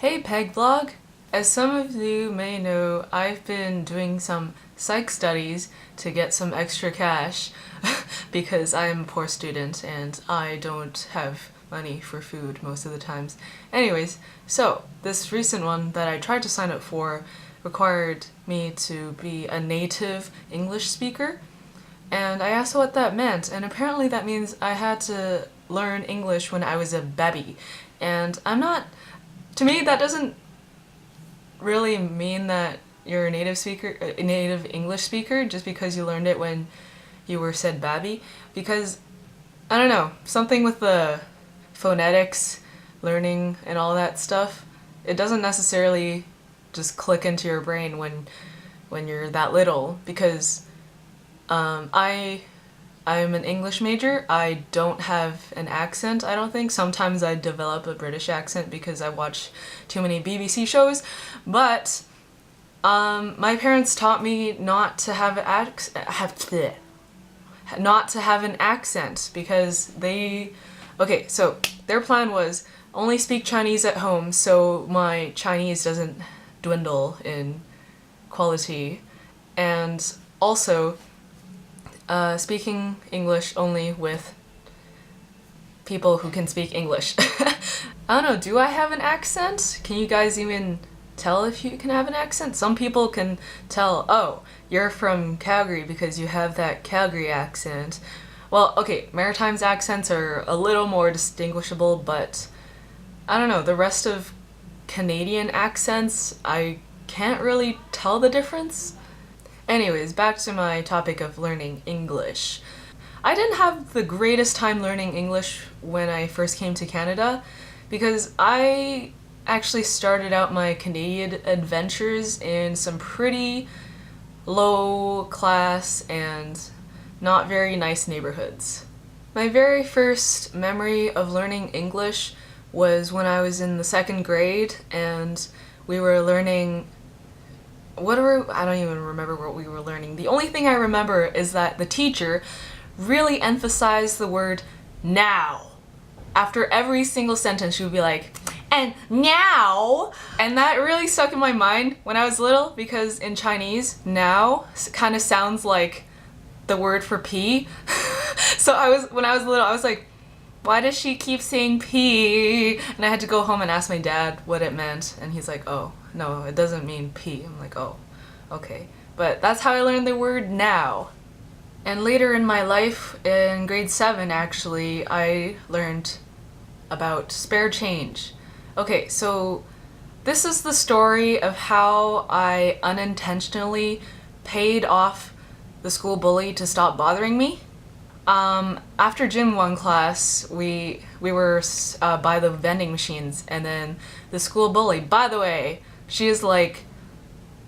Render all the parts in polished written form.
Hey PegVlog! As some of you may know, I've been doing some psych studies to get some extra cash because I am a poor student and I don't have money for food most of the times. Anyways, so this recent one that I tried to sign up for required me to be a native English speaker, and I asked what that meant, and apparently that means I had to learn English when I was a baby. And to me that doesn't really mean that you're a native English speaker just because you learned it when you were said babby, because I don't know, something with the phonetics, learning and all that stuff, it doesn't necessarily just click into your brain when you're that little, because I'm an English major. I don't have an accent, I don't think. Sometimes I develop a British accent because I watch too many BBC shows, but my parents taught me not to have an accent because so their plan was only speak Chinese at home so my Chinese doesn't dwindle in quality, and also speaking English only with people who can speak English. I don't know, do I have an accent? Can you guys even tell if you can have an accent? Some people can tell, oh, you're from Calgary because you have that Calgary accent. Well, okay, Maritimes accents are a little more distinguishable, but I don't know, the rest of Canadian accents, I can't really tell the difference. Anyways, back to my topic of learning English. I didn't have the greatest time learning English when I first came to Canada because I actually started out my Canadian adventures in some pretty low class and not very nice neighborhoods. My very first memory of learning English was when I was in the second grade and we were learning I don't even remember what we were learning. The only thing I remember is that the teacher really emphasized the word now. After every single sentence, she would be like, and now! And that really stuck in my mind when I was little because in Chinese, now kind of sounds like the word for pee. So when I was little, I was like, why does she keep saying pee? And I had to go home and ask my dad what it meant, and he's like, oh, no, it doesn't mean pee. I'm like, oh, okay. But that's how I learned the word now. And later in my life, in grade 7 actually, I learned about spare change. Okay, so this is the story of how I unintentionally paid off the school bully to stop bothering me. After gym 1 class, we were by the vending machines, and then the school bully, by the way, she is like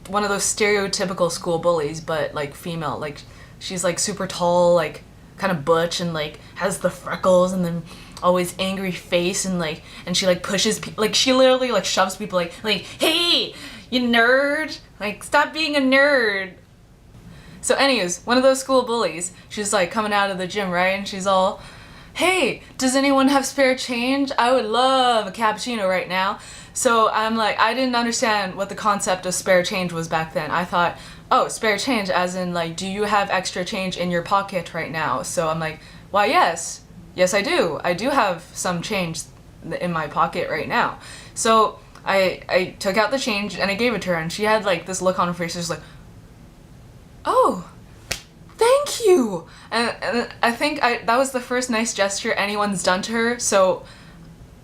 one of those stereotypical school bullies, but like female. Like she's like super tall, like kind of butch, and like has the freckles and then always angry face, and she like pushes people, like she literally like shoves people like hey, you nerd, like stop being a nerd. So anyways, one of those school bullies, she's like coming out of the gym, right? And she's all, hey, does anyone have spare change? I would love a cappuccino right now. So I'm like, I didn't understand what the concept of spare change was back then. I thought, oh, spare change as in like, do you have extra change in your pocket right now? So I'm like, why, yes I do. I do have some change in my pocket right now. So I took out the change and I gave it to her, and she had like this look on her face, just like, oh, thank you! And I think that was the first nice gesture anyone's done to her. So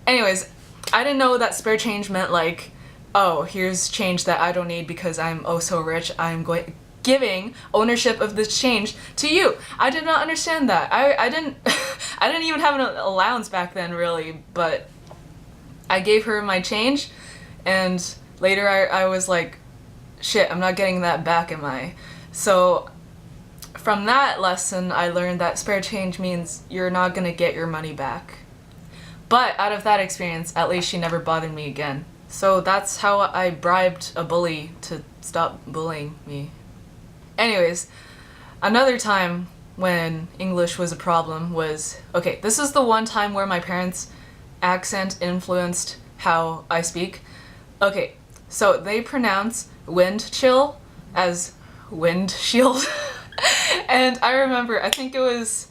anyways, I didn't know that spare change meant like, oh, here's change that I don't need because I'm oh so rich, I'm giving ownership of this change to you. I did not understand that. I didn't I didn't even have an allowance back then really, but I gave her my change, and later I was like, shit, I'm not getting that back, am I? So from that lesson, I learned that spare change means you're not gonna get your money back. But out of that experience, at least she never bothered me again. So that's how I bribed a bully to stop bullying me. Anyways, another time when English was a problem was, okay, this is the one time where my parents' accent influenced how I speak. Okay, so they pronounce wind chill as windshield. And I remember, I think it was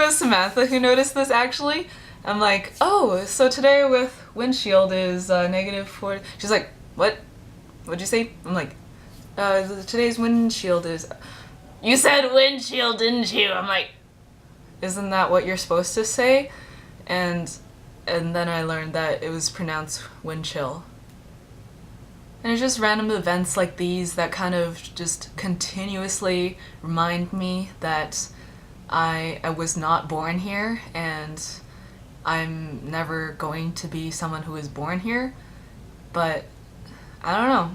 Samantha who noticed this actually. I'm like, oh, so today with windshield is -40. She's like, what? What'd you say? I'm like, today's windshield is. You said windshield, didn't you? I'm like, isn't that what you're supposed to say? And then I learned that it was pronounced wind chill. And it's just random events like these that kind of just continuously remind me that I was not born here, and I'm never going to be someone who is born here. But I don't know.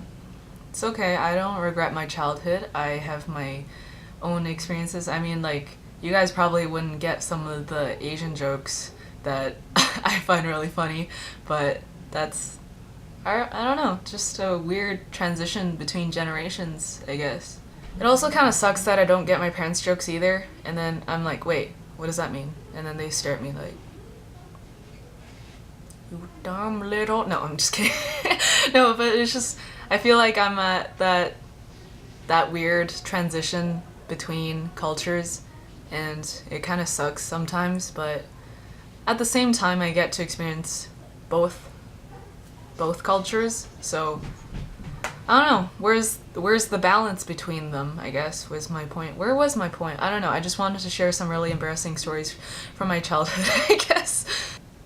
It's okay. I don't regret my childhood. I have my own experiences. I mean, like, you guys probably wouldn't get some of the Asian jokes that I find really funny, but that's, I don't know, just a weird transition between generations, I guess. It also kind of sucks that I don't get my parents' jokes either, and then I'm like, wait, what does that mean? And then they stare at me like, you dumb little... No, I'm just kidding. No, but it's just, I feel like I'm at that weird transition between cultures, and it kind of sucks sometimes, but at the same time I get to experience both cultures, so I don't know, where's the balance between them, I guess, was my point. Where was my point? I don't know, I just wanted to share some really embarrassing stories from my childhood, I guess.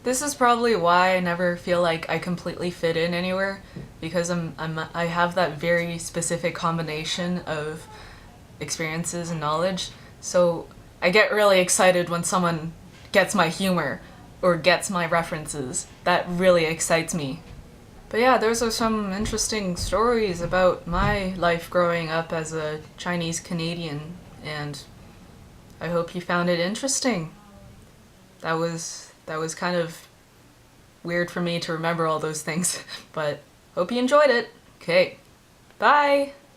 This is probably why I never feel like I completely fit in anywhere, because I have that very specific combination of experiences and knowledge, so I get really excited when someone gets my humor or gets my references. That really excites me. But yeah, those are some interesting stories about my life growing up as a Chinese Canadian, and I hope you found it interesting. That was kind of weird for me to remember all those things, but hope you enjoyed it. Okay, bye!